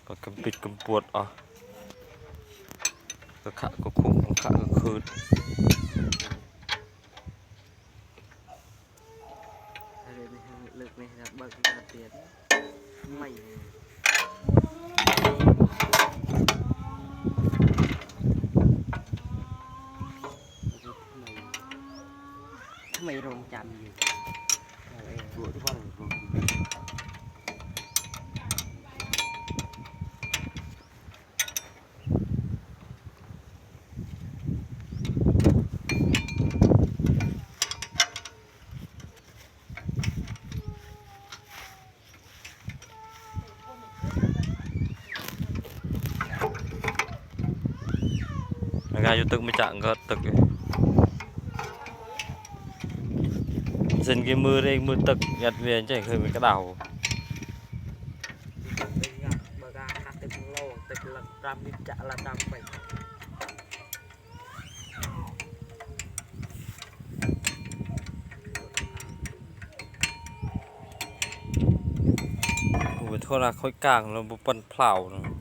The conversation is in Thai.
ก็กำปิดกำปวดอ่ะก็ขะก็คุ้มขะก็คืนเลิกนี่ครับเบิกมาเปลี่ยนไม่ทำไมโรงจำอยู่ปวดทุกวันงานอยู่ตึกไม่จังก็ตึกเส้นcái mưa đây mưaตึกnhặt về chắcเคยเป็นกระดาษบางการตึกโลตึกละตามดิจะละตามไปโอ้โหโทษนะค่อยกลางแล้วบุปผาเผาเนาะ